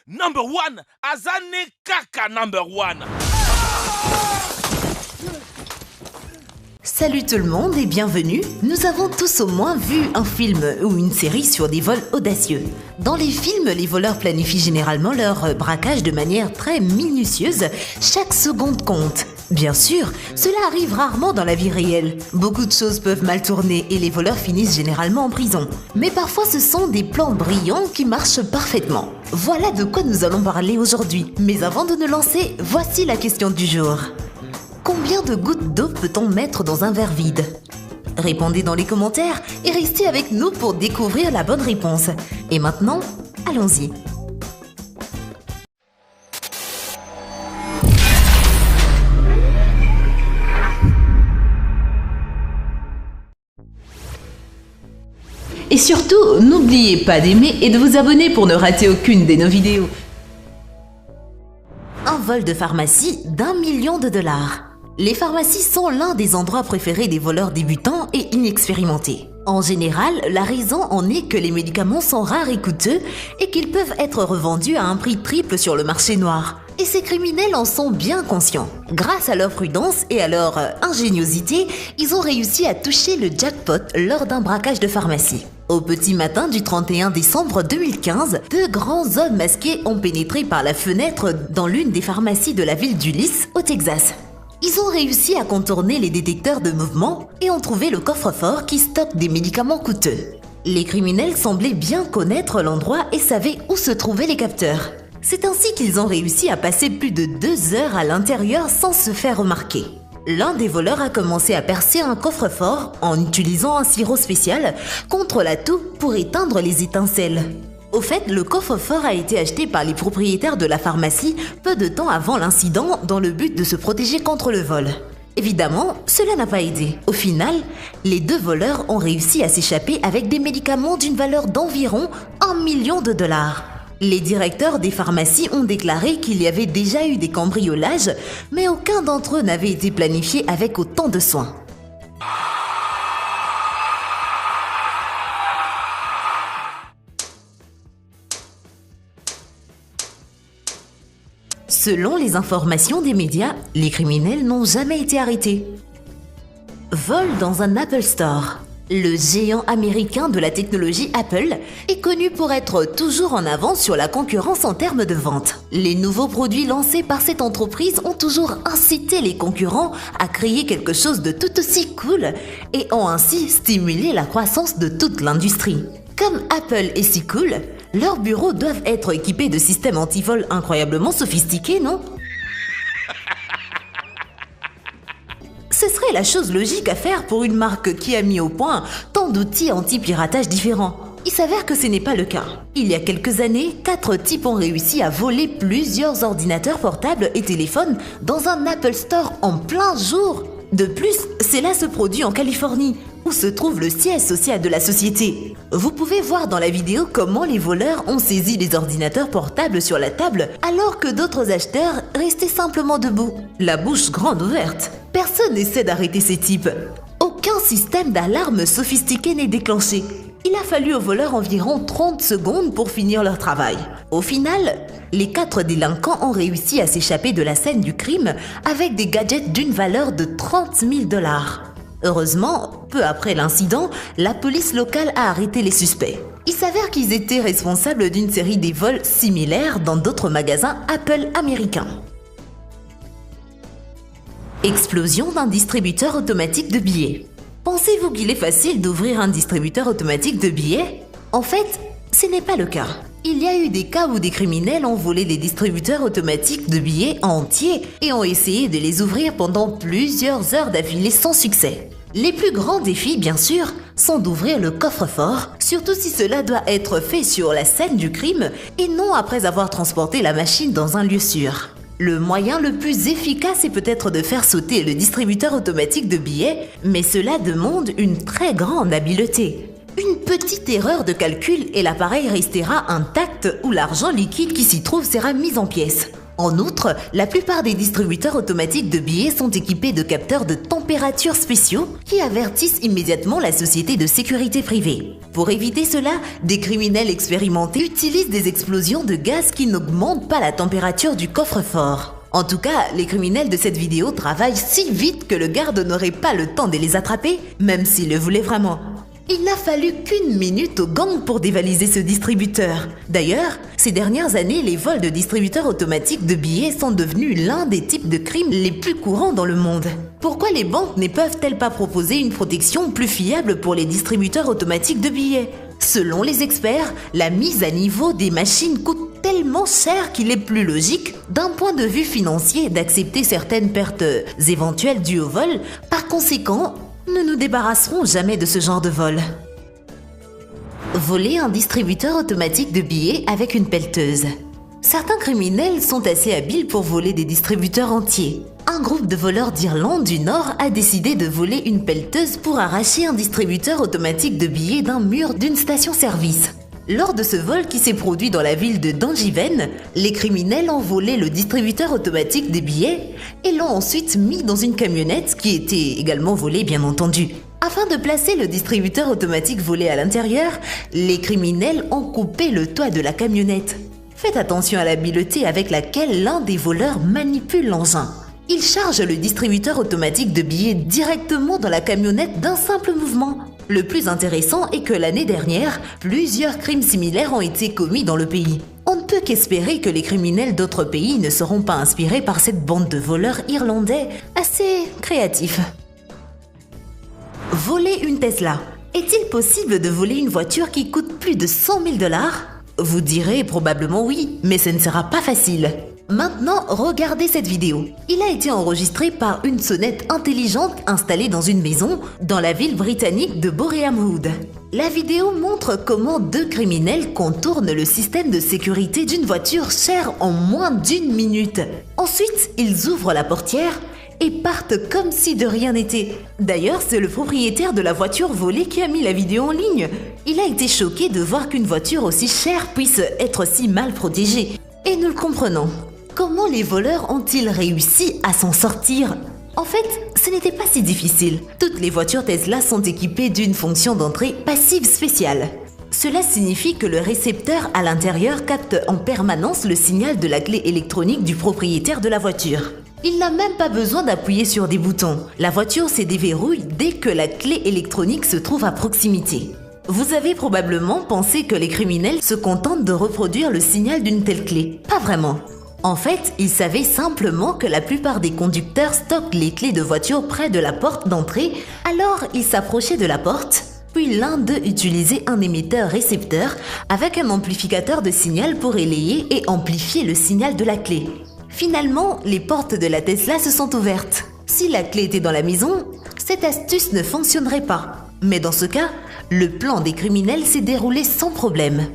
Number one, Azane Kaka number one. Salut tout le monde et bienvenue. Nous avons tous au moins vu un film ou une série sur des vols audacieux. Dans les films, les voleurs planifient généralement leur braquage de manière très minutieuse. Chaque seconde compte. Bien sûr, cela arrive rarement dans la vie réelle. Beaucoup de choses peuvent mal tourner et les voleurs finissent généralement en prison. Mais parfois ce sont des plans brillants qui marchent parfaitement. Voilà de quoi nous allons parler aujourd'hui. Mais avant de nous lancer, voici la question du jour. Combien de gouttes d'eau peut-on mettre dans un verre vide? Répondez dans les commentaires et restez avec nous pour découvrir la bonne réponse. Et maintenant, allons-y. Et surtout, n'oubliez pas d'aimer et de vous abonner pour ne rater aucune de nos vidéos. Un vol de pharmacie d'1 million de dollars. Les pharmacies sont l'un des endroits préférés des voleurs débutants et inexpérimentés. En général, la raison en est que les médicaments sont rares et coûteux et qu'ils peuvent être revendus à un prix triple sur le marché noir. Et ces criminels en sont bien conscients. Grâce à leur prudence et à leur ingéniosité, ils ont réussi à toucher le jackpot lors d'un braquage de pharmacie. Au petit matin du 31 décembre 2015, deux grands hommes masqués ont pénétré par la fenêtre dans l'une des pharmacies de la ville d'Ulysse, au Texas. Ils ont réussi à contourner les détecteurs de mouvement et ont trouvé le coffre-fort qui stocke des médicaments coûteux. Les criminels semblaient bien connaître l'endroit et savaient où se trouvaient les capteurs. C'est ainsi qu'ils ont réussi à passer plus de 2 heures à l'intérieur sans se faire remarquer. L'un des voleurs a commencé à percer un coffre-fort en utilisant un sirop spécial contre la toux pour éteindre les étincelles. Au fait, le coffre-fort a été acheté par les propriétaires de la pharmacie peu de temps avant l'incident dans le but de se protéger contre le vol. Évidemment, cela n'a pas aidé. Au final, les deux voleurs ont réussi à s'échapper avec des médicaments d'une valeur d'environ 1 million de dollars. Les directeurs des pharmacies ont déclaré qu'il y avait déjà eu des cambriolages, mais aucun d'entre eux n'avait été planifié avec autant de soin. Selon les informations des médias, les criminels n'ont jamais été arrêtés. Vol dans un Apple Store. Le géant américain de la technologie Apple est connu pour être toujours en avance sur la concurrence en termes de vente. Les nouveaux produits lancés par cette entreprise ont toujours incité les concurrents à créer quelque chose de tout aussi cool et ont ainsi stimulé la croissance de toute l'industrie. Comme Apple est si cool, leurs bureaux doivent être équipés de systèmes anti-vol incroyablement sophistiqués, non? Ce serait la chose logique à faire pour une marque qui a mis au point tant d'outils anti-piratage différents. Il s'avère que ce n'est pas le cas. Il y a quelques années, 4 types ont réussi à voler plusieurs ordinateurs portables et téléphones dans un Apple Store en plein jour. De plus, cela se produit en Californie, où se trouve le siège social de la société. Vous pouvez voir dans la vidéo comment les voleurs ont saisi les ordinateurs portables sur la table alors que d'autres acheteurs restaient simplement debout, la bouche grande ouverte. Personne n'essaie d'arrêter ces types. Aucun système d'alarme sophistiqué n'est déclenché. Il a fallu aux voleurs environ 30 secondes pour finir leur travail. Au final, les 4 délinquants ont réussi à s'échapper de la scène du crime avec des gadgets d'une valeur de 30 000 dollars. Heureusement, peu après l'incident, la police locale a arrêté les suspects. Il s'avère qu'ils étaient responsables d'une série de vols similaires dans d'autres magasins Apple américains. Explosion d'un distributeur automatique de billets. Pensez-vous qu'il est facile d'ouvrir un distributeur automatique de billets? En fait, ce n'est pas le cas. Il y a eu des cas où des criminels ont volé des distributeurs automatiques de billets entiers et ont essayé de les ouvrir pendant plusieurs heures d'affilée sans succès. Les plus grands défis, bien sûr, sont d'ouvrir le coffre-fort, surtout si cela doit être fait sur la scène du crime et non après avoir transporté la machine dans un lieu sûr. Le moyen le plus efficace est peut-être de faire sauter le distributeur automatique de billets, mais cela demande une très grande habileté. Une petite erreur de calcul et l'appareil restera intact ou l'argent liquide qui s'y trouve sera mis en pièces. En outre, la plupart des distributeurs automatiques de billets sont équipés de capteurs de température spéciaux qui avertissent immédiatement la société de sécurité privée. Pour éviter cela, des criminels expérimentés utilisent des explosions de gaz qui n'augmentent pas la température du coffre-fort. En tout cas, les criminels de cette vidéo travaillent si vite que le garde n'aurait pas le temps de les attraper, même s'il le voulait vraiment. Il n'a fallu qu'une minute au gang pour dévaliser ce distributeur. D'ailleurs, ces dernières années, les vols de distributeurs automatiques de billets sont devenus l'un des types de crimes les plus courants dans le monde. Pourquoi les banques ne peuvent-elles pas proposer une protection plus fiable pour les distributeurs automatiques de billets ? Selon les experts, la mise à niveau des machines coûte tellement cher qu'il est plus logique, d'un point de vue financier, d'accepter certaines pertes éventuelles dues au vol. Par conséquent, nous nous débarrasserons jamais de ce genre de vol. Voler un distributeur automatique de billets avec une pelleteuse. Certains criminels sont assez habiles pour voler des distributeurs entiers. Un groupe de voleurs d'Irlande du Nord a décidé de voler une pelleteuse pour arracher un distributeur automatique de billets d'un mur d'une station-service. Lors de ce vol qui s'est produit dans la ville de Dungiven, les criminels ont volé le distributeur automatique des billets et l'ont ensuite mis dans une camionnette qui était également volée bien entendu. Afin de placer le distributeur automatique volé à l'intérieur, les criminels ont coupé le toit de la camionnette. Faites attention à l'habileté avec laquelle l'un des voleurs manipule l'engin. Il charge le distributeur automatique de billets directement dans la camionnette d'un simple mouvement. Le plus intéressant est que l'année dernière, plusieurs crimes similaires ont été commis dans le pays. On ne peut qu'espérer que les criminels d'autres pays ne seront pas inspirés par cette bande de voleurs irlandais assez créatifs. Voler une Tesla. Est-il possible de voler une voiture qui coûte plus de 100 000 $? Vous direz probablement oui, mais ce ne sera pas facile. Maintenant, regardez cette vidéo. Il a été enregistré par une sonnette intelligente installée dans une maison dans la ville britannique de Boreham Wood. La vidéo montre comment deux criminels contournent le système de sécurité d'une voiture chère en moins d'une minute. Ensuite, ils ouvrent la portière et partent comme si de rien n'était. D'ailleurs, c'est le propriétaire de la voiture volée qui a mis la vidéo en ligne. Il a été choqué de voir qu'une voiture aussi chère puisse être si mal protégée. Et nous le comprenons. Comment les voleurs ont-ils réussi à s'en sortir ? En fait, ce n'était pas si difficile. Toutes les voitures Tesla sont équipées d'une fonction d'entrée passive spéciale. Cela signifie que le récepteur à l'intérieur capte en permanence le signal de la clé électronique du propriétaire de la voiture. Il n'a même pas besoin d'appuyer sur des boutons. La voiture se déverrouille dès que la clé électronique se trouve à proximité. Vous avez probablement pensé que les criminels se contentent de reproduire le signal d'une telle clé. Pas vraiment. En fait, ils savaient simplement que la plupart des conducteurs stockent les clés de voiture près de la porte d'entrée, alors ils s'approchaient de la porte, puis l'un d'eux utilisait un émetteur-récepteur avec un amplificateur de signal pour élayer et amplifier le signal de la clé. Finalement, les portes de la Tesla se sont ouvertes. Si la clé était dans la maison, cette astuce ne fonctionnerait pas. Mais dans ce cas, le plan des criminels s'est déroulé sans problème.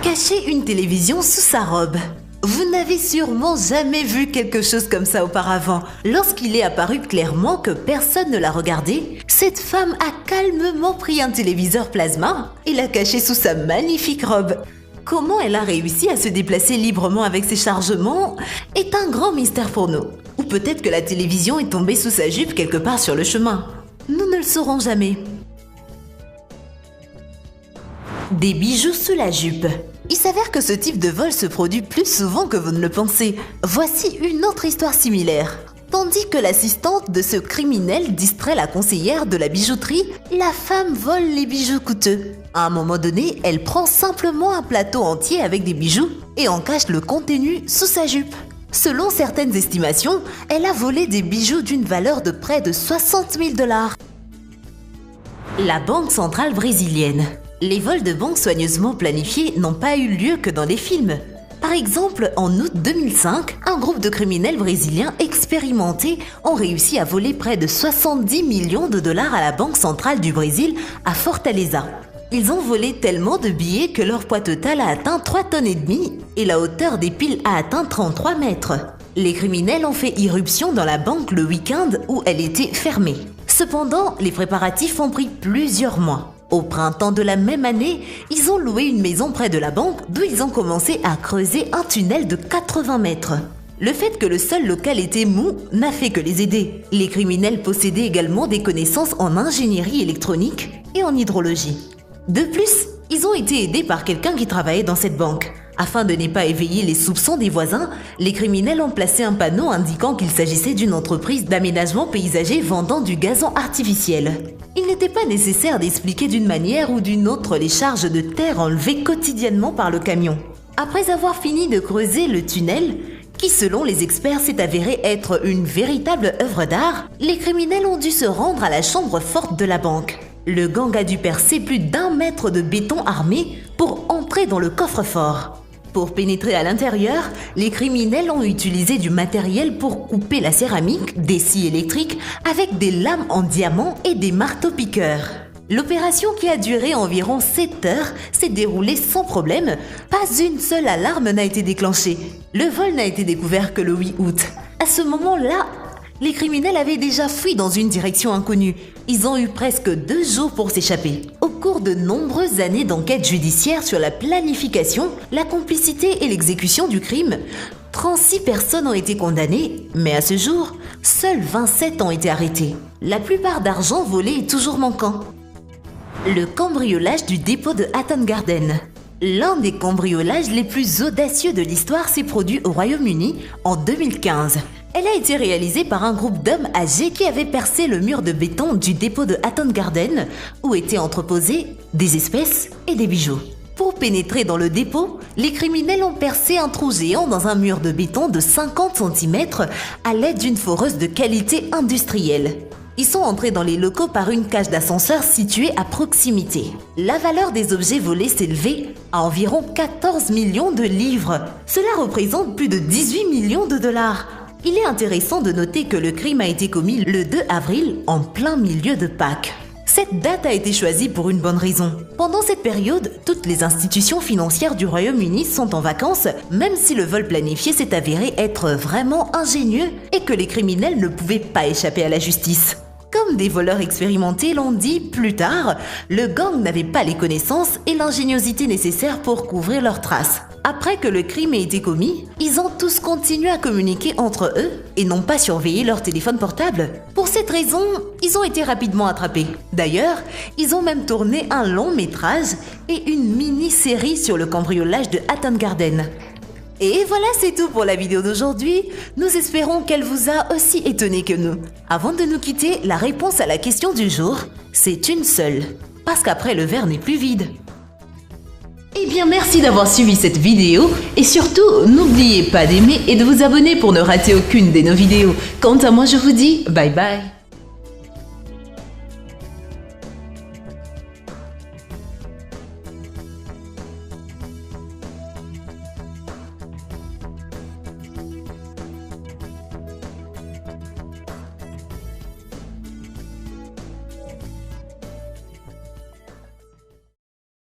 Cacher une télévision sous sa robe. Vous n'avez sûrement jamais vu quelque chose comme ça auparavant. Lorsqu'il est apparu clairement que personne ne l'a regardé, cette femme a calmement pris un téléviseur plasma et l'a caché sous sa magnifique robe. Comment elle a réussi à se déplacer librement avec ses chargements est un grand mystère pour nous. Ou peut-être que la télévision est tombée sous sa jupe quelque part sur le chemin. Nous ne le saurons jamais. Des bijoux sous la jupe. Il s'avère que ce type de vol se produit plus souvent que vous ne le pensez. Voici une autre histoire similaire. Tandis que l'assistante de ce criminel distrait la conseillère de la bijouterie, la femme vole les bijoux coûteux. À un moment donné, elle prend simplement un plateau entier avec des bijoux et en cache le contenu sous sa jupe. Selon certaines estimations, elle a volé des bijoux d'une valeur de près de 60 000 $. La Banque centrale brésilienne. Les vols de banque soigneusement planifiés n'ont pas eu lieu que dans les films. Par exemple, en août 2005, un groupe de criminels brésiliens expérimentés ont réussi à voler près de 70 millions de $ à la Banque centrale du Brésil à Fortaleza. Ils ont volé tellement de billets que leur poids total a atteint 3,5 tonnes et la hauteur des piles a atteint 33 mètres. Les criminels ont fait irruption dans la banque le week-end où elle était fermée. Cependant, les préparatifs ont pris plusieurs mois. Au printemps de la même année, ils ont loué une maison près de la banque d'où ils ont commencé à creuser un tunnel de 80 mètres. Le fait que le sol local était mou n'a fait que les aider. Les criminels possédaient également des connaissances en ingénierie électronique et en hydrologie. De plus, ils ont été aidés par quelqu'un qui travaillait dans cette banque. Afin de ne pas éveiller les soupçons des voisins, les criminels ont placé un panneau indiquant qu'il s'agissait d'une entreprise d'aménagement paysager vendant du gazon artificiel. Il n'était pas nécessaire d'expliquer d'une manière ou d'une autre les charges de terre enlevées quotidiennement par le camion. Après avoir fini de creuser le tunnel, qui selon les experts s'est avéré être une véritable œuvre d'art, les criminels ont dû se rendre à la chambre forte de la banque. Le gang a dû percer plus d'1 mètre de béton armé pour entrer dans le coffre-fort. Pour pénétrer à l'intérieur, les criminels ont utilisé du matériel pour couper la céramique, des scies électriques, avec des lames en diamant et des marteaux-piqueurs. L'opération, qui a duré environ 7 heures, s'est déroulée sans problème. Pas une seule alarme n'a été déclenchée. Le vol n'a été découvert que le 8 août. À ce moment-là, les criminels avaient déjà fui dans une direction inconnue. Ils ont eu presque 2 jours pour s'échapper. Au cours de nombreuses années d'enquête judiciaire sur la planification, la complicité et l'exécution du crime, 36 personnes ont été condamnées, mais à ce jour, seuls 27 ont été arrêtés. La plupart d'argent volé est toujours manquant. Le cambriolage du dépôt de Hatton Garden. L'un des cambriolages les plus audacieux de l'histoire s'est produit au Royaume-Uni en 2015. Elle a été réalisée par un groupe d'hommes âgés qui avaient percé le mur de béton du dépôt de Hatton Garden, où étaient entreposés des espèces et des bijoux. Pour pénétrer dans le dépôt, les criminels ont percé un trou géant dans un mur de béton de 50 cm à l'aide d'une foreuse de qualité industrielle. Ils sont entrés dans les locaux par une cage d'ascenseur située à proximité. La valeur des objets volés s'élevait à environ 14 millions de livres. Cela représente plus de 18 millions de dollars. Il est intéressant de noter que le crime a été commis le 2 avril en plein milieu de Pâques. Cette date a été choisie pour une bonne raison. Pendant cette période, toutes les institutions financières du Royaume-Uni sont en vacances, même si le vol planifié s'est avéré être vraiment ingénieux et que les criminels ne pouvaient pas échapper à la justice. Comme des voleurs expérimentés l'ont dit plus tard, le gang n'avait pas les connaissances et l'ingéniosité nécessaires pour couvrir leurs traces. Après que le crime ait été commis, ils ont tous continué à communiquer entre eux et n'ont pas surveillé leur téléphone portable. Pour cette raison, ils ont été rapidement attrapés. D'ailleurs, ils ont même tourné un long métrage et une mini-série sur le cambriolage de Hatton Garden. Et voilà, c'est tout pour la vidéo d'aujourd'hui. Nous espérons qu'elle vous a aussi étonné que nous. Avant de nous quitter, la réponse à la question du jour, c'est une seule. Parce qu'après, le verre n'est plus vide. Eh bien, merci d'avoir suivi cette vidéo et surtout, n'oubliez pas d'aimer et de vous abonner pour ne rater aucune de nos vidéos. Quant à moi, je vous dis bye bye.